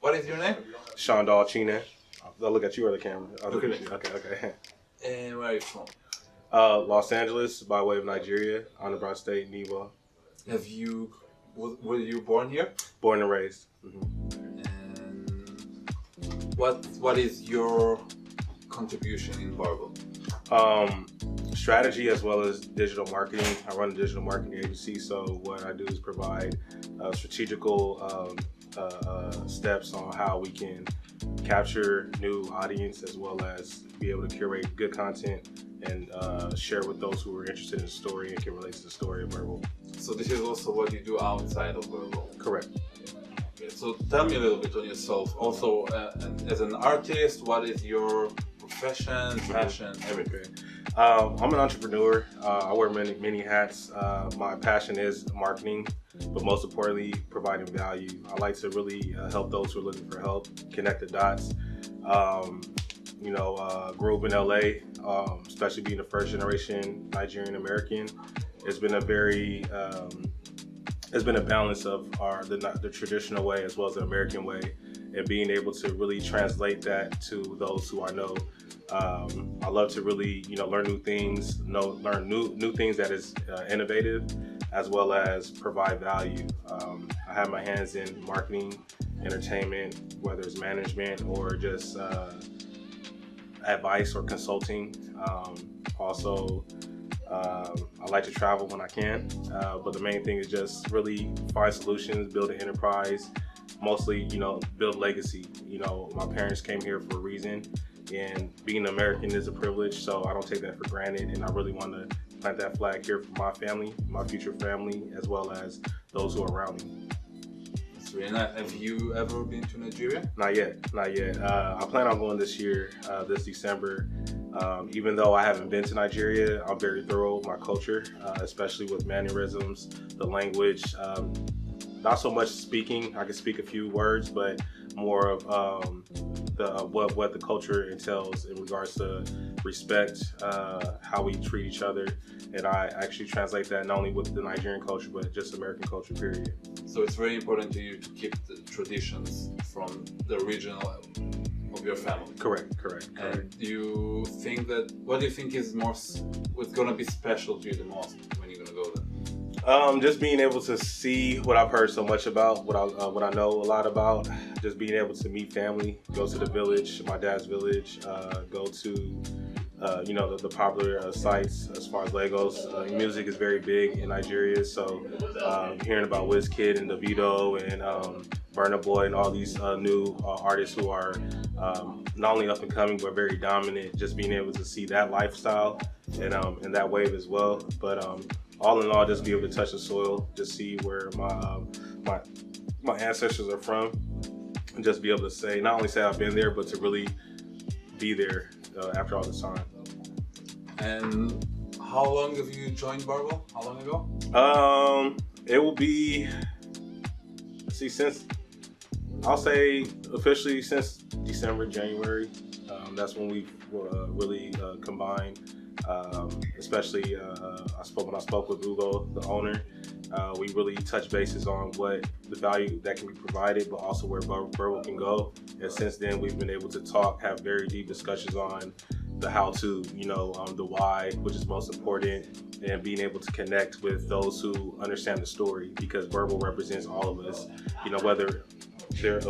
What is your name? Shandal Chine. I'll look at you or the camera. Look at me. Okay. And where are you from? Los Angeles by way of Nigeria, Anambra State, Nivo. Were you born here? Born and raised. And what is your contribution in Burble? Strategy as well as digital marketing. I run a digital marketing agency, so what I do is provide strategical steps on how we can capture new audience as well as be able to curate good content and share with those who are interested in the story and can relate to the story of Burble. So this is also what you do outside of Burble? Correct. Okay, so tell me a little bit on yourself. Also, as an artist, what is your profession, passion, everything? I'm an entrepreneur. I wear many hats. My passion is marketing, but most importantly, providing value. I like to really help those who are looking for help, connect the dots. Grew up in LA, especially being a first generation Nigerian American. It's been a balance of the traditional way as well as the American way, and being able to really translate that to those who I know. I love to really, learn new things, learn new things that is innovative, as well as provide value. I have my hands in marketing, entertainment, whether it's management or just advice or consulting. I like to travel when I can, but the main thing is just really find solutions, build an enterprise, mostly, build legacy. My parents came here for a reason, and being an American is a privilege, so I don't take that for granted, and I really want to plant that flag here for my family, my future family, as well as those who are around me. That's really nice. Have you ever been to Nigeria? Not yet. I plan on going this year, this December. Even though I haven't been to Nigeria, I'm very thorough with my culture, especially with mannerisms, the language. Not so much speaking. I can speak a few words, but more of what the culture entails in regards to respect, how we treat each other, and I actually translate that not only with the Nigerian culture but just American culture, period. So it's very important to you to keep the traditions from the original of your family. Correct. And do you think what do you think is what's going to be special to you the most when you're going to go there? Just being able to see what I've heard so much about, what I know a lot about. Just being able to meet family, go to the village, my dad's village, go to the popular sites as far as Lagos. Music is very big in Nigeria, so hearing about Wizkid and Davido and Burna Boy and all these new artists who are not only up and coming but very dominant, just being able to see that lifestyle and that wave as well. But all in all, just be able to touch the soil, just see where my ancestors are from, and just be able to say, not only say I've been there, but to really be there after all this time. And how long have you joined Burble? How long ago? It will be, I'll say officially since December, January. That's when we really combined. Especially when I spoke with Hugo, the owner, we really touched bases on what the value that can be provided, but also where Burble can go. And since then, we've been able to have very deep discussions on the how-to, the why, which is most important, and being able to connect with those who understand the story, because Burble represents all of us, whether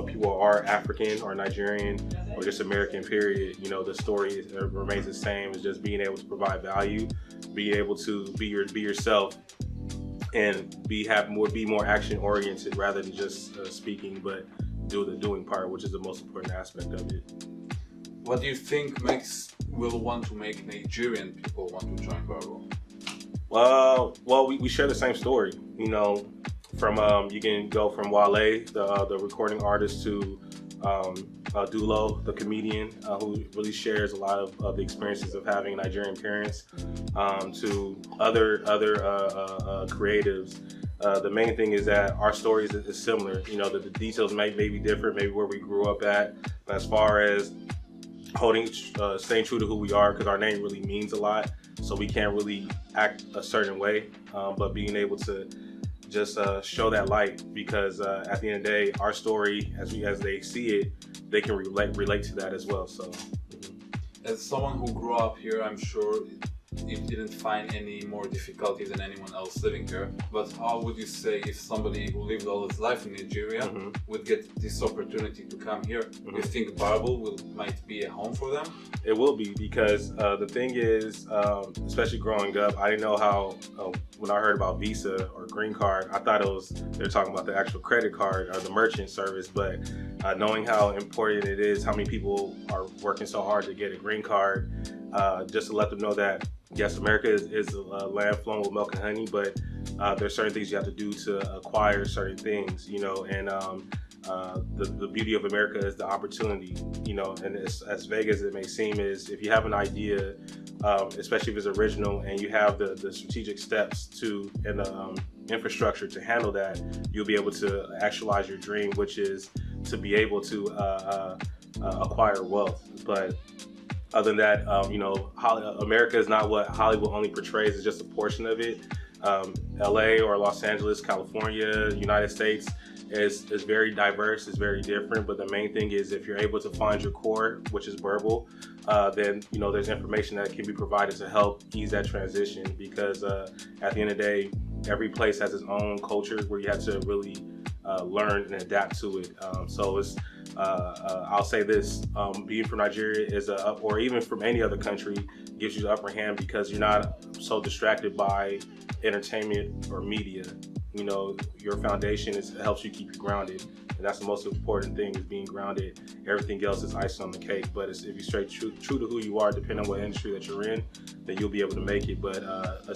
people are African or Nigerian or just American, period. The story remains the same. It's just being able to provide value, be able to be yourself, and be more action oriented rather than just speaking, but do the doing part, which is the most important aspect of it. What do you think will want to make Nigerian people want to join Burble? Well, we share the same story. From you can go from Wale, the recording artist, to Dulo, the comedian, who really shares a lot of the experiences of having Nigerian parents, to other creatives. The main thing is that our stories is similar. The details may be different, maybe where we grew up at, but as far as staying true to who we are, because our name really means a lot, so we can't really act a certain way, but being able to just show that light, because at the end of the day, our story, as they see it, they can relate to that as well. So, as someone who grew up here, I'm sure you didn't find any more difficulty than anyone else living here. But how would you say if somebody who lived all his life in Nigeria would get this opportunity to come here? Do you think Burble might be a home for them? It will be, because the thing is, especially growing up, I didn't know how, when I heard about Visa or green card, I thought they're talking about the actual credit card or the merchant service. But knowing how important it is, how many people are working so hard to get a green card, just to let them know that, yes, America is a land flowing with milk and honey, but there's certain things you have to do to acquire certain things, you know, and the beauty of America is the opportunity, you know, and as vague as it may seem, is if you have an idea, especially if it's original, and you have the strategic steps and the infrastructure to handle that, you'll be able to actualize your dream, which is to be able to acquire wealth. But other than that, you know, America is not what Hollywood only portrays. It's just a portion of it. LA or Los Angeles, California, United States is very diverse. It's very different. But the main thing is, if you're able to find your core, which is Burble, then, you know, there's information that can be provided to help ease that transition. Because at the end of the day, every place has its own culture where you have to really learn and adapt to it. So it's I'll say this, being from Nigeria or even from any other country, gives you the upper hand, because you're not so distracted by entertainment or media. You know, your foundation helps you keep you grounded, and that's the most important thing, is being grounded. Everything else is icing on the cake. But if you stay true to who you are, depending on what industry that you're in, then you'll be able to make it. But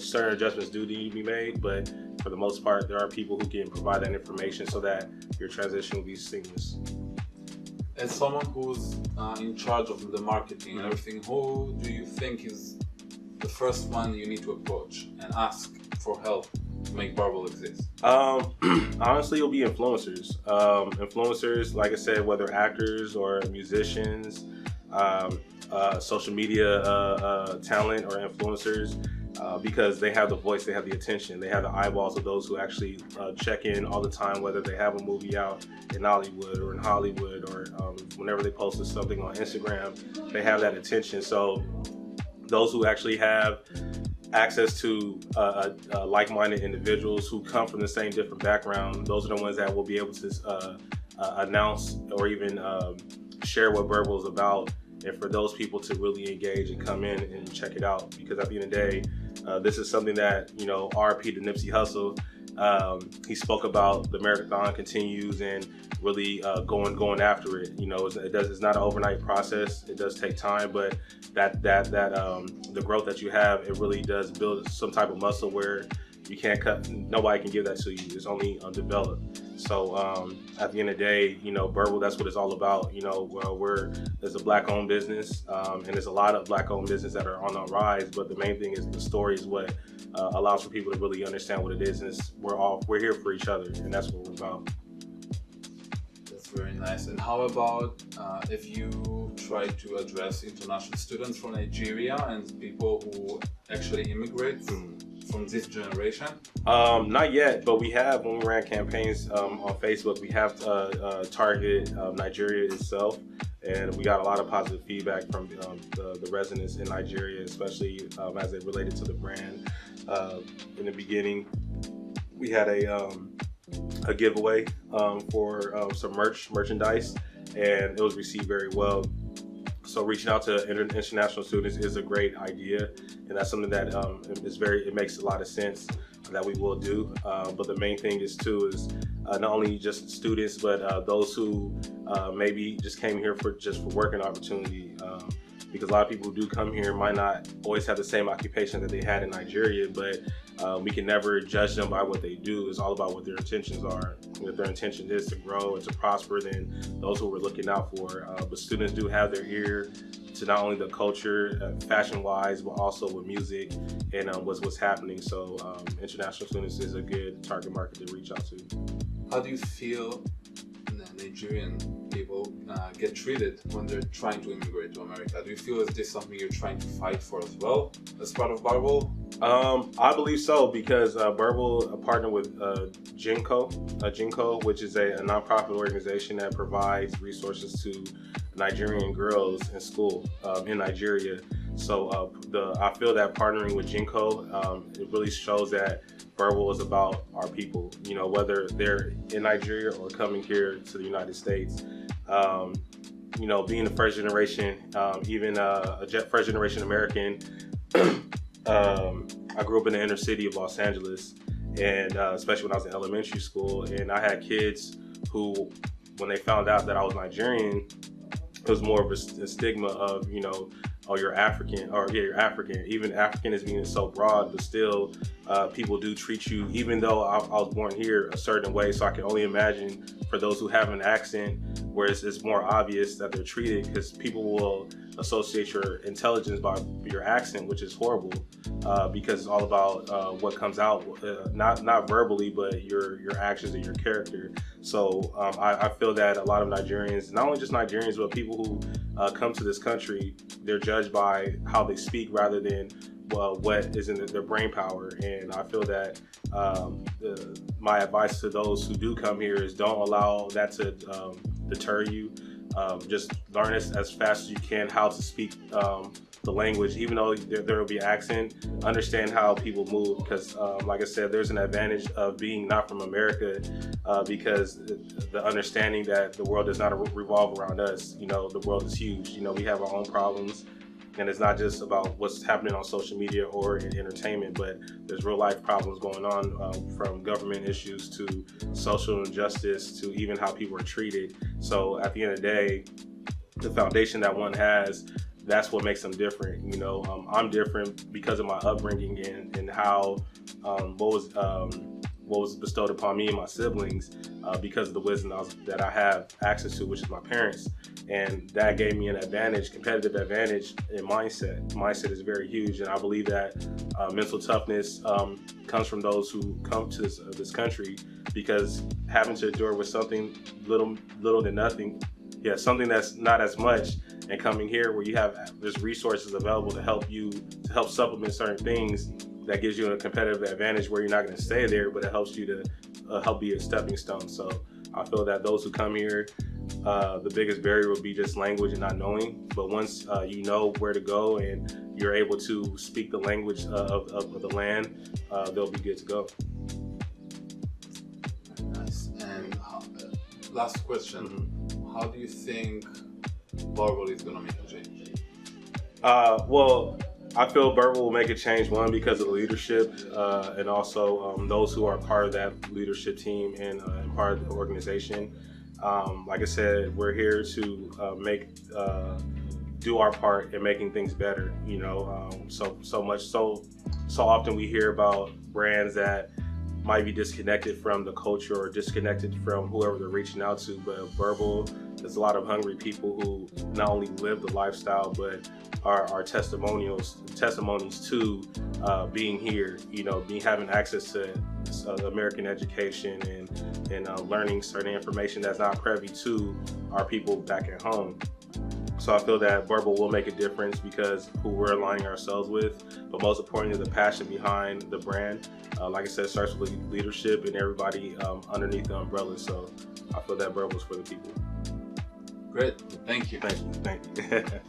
certain adjustments do need to be made, but for the most part, there are people who can provide that information so that your transition will be seamless. As someone who's in charge of the marketing and everything, who do you think is the first one you need to approach and ask for help to make Burble exist? Honestly, it'll be influencers. Influencers, like I said, whether actors or musicians, social media talent or influencers, because they have the voice, they have the attention, they have the eyeballs of those who actually check in all the time, whether they have a movie out in Hollywood or whenever they posted something on Instagram, they have that attention. So those who actually have access to like-minded individuals who come from the same different background, those are the ones that will be able to announce or even share what Burble is about, and for those people to really engage and come in and check it out. Because at the end of the day, this is something that, you know, RP to Nipsey Hussle, he spoke about the marathon continues and really going after it. You know, it's not an overnight process. It does take time, but the growth that you have, it really does build some type of muscle where you can't nobody can give that to you. It's only undeveloped. So at the end of the day, you know, Burble, that's what it's all about. You know, it's a Black-owned business, and there's a lot of Black-owned business that are on the rise. But the main thing is the story is what allows for people to really understand what it is. And we're here for each other, and that's what we're about. That's very nice. And how about if you try to address international students from Nigeria and people who actually immigrate from this generation? Not yet, but we have, when we ran campaigns on Facebook, we have targeted Nigeria itself, and we got a lot of positive feedback from the residents in Nigeria, especially as it related to the brand. In the beginning, we had a giveaway for some merchandise, and it was received very well. So reaching out to international students is a great idea, and that's something that it makes a lot of sense that we will do. But the main thing is not only just students, but those who maybe just came here for working opportunity. Because a lot of people who do come here might not always have the same occupation that they had in Nigeria, but we can never judge them by what they do. It's all about what their intentions are. If their intention is to grow and to prosper, then those who we're looking out for. But students do have their ear to not only the culture, fashion-wise, but also with music and what's happening. So international students is a good target market to reach out to. How do you feel Nigerian people get treated when they're trying to immigrate to America? Do you feel is this something you're trying to fight for as well as part of Burble? I believe so, because Burble partnered with Jinko, which is a nonprofit organization that provides resources to Nigerian girls in school in Nigeria. So I feel that partnering with Jinko, it really shows that Burble is about our people, you know, whether they're in Nigeria or coming here to the United States. You know, being a first generation, even a first generation American, I grew up in the inner city of Los Angeles, and especially when I was in elementary school, and I had kids who, when they found out that I was Nigerian, it was more of a stigma of, you know, oh, you're African, or yeah, you're African. Even African is being so broad, but still people do treat you, even though I was born here, a certain way. So I can only imagine for those who have an accent where it's more obvious that they're treated, because people will associate your intelligence by your accent, which is horrible, because it's all about what comes out, not verbally, but your actions and your character. So I feel that a lot of Nigerians, not only just Nigerians, but people who come to this country, they're judged by how they speak rather than what is in their brain power. And I feel that my advice to those who do come here is don't allow that to deter you. Just learn as fast as you can how to speak the language, even though there will be accent. Understand how people move, because like I said, there's an advantage of being not from America, because the understanding that the world does not revolve around us. You know, the world is huge. You know, we have our own problems, and it's not just about what's happening on social media or in entertainment, but there's real life problems going on, from government issues to social injustice to even how people are treated. So at the end of the day, the foundation that one has, that's what makes them different. You know, I'm different because of my upbringing and how what was bestowed upon me and my siblings, because of the wisdom that I have access to, which is my parents. And that gave me an advantage, competitive advantage in mindset. Mindset is very huge, and I believe that mental toughness comes from those who come to this country, because having to endure with something little to nothing, something that's not as much, and coming here where you have there's resources available to help supplement certain things, that gives you a competitive advantage where you're not going to stay there, but it helps you to help be a stepping stone. So I feel that those who come here, the biggest barrier would be just language and not knowing. But once you know where to go and you're able to speak the language of the land, they'll be good to go. Nice. And last question, how do you think Burble is going to make a change? Well, I feel Burble will make a change, one, because of the leadership, and also those who are part of that leadership team and part of the organization. Like I said, we're here to do our part in making things better. You know, so often we hear about brands that might be disconnected from the culture or disconnected from whoever they're reaching out to. But Burble, there's a lot of hungry people who not only live the lifestyle, but are testimonies to being here. You know, having access to American education and learning certain information that's not privy to our people back at home. So I feel that Burble will make a difference because who we're aligning ourselves with, but most importantly, the passion behind the brand. Like I said, it starts with leadership and everybody underneath the umbrella. So I feel that Burble is for the people. Great. Thank you. Thank you.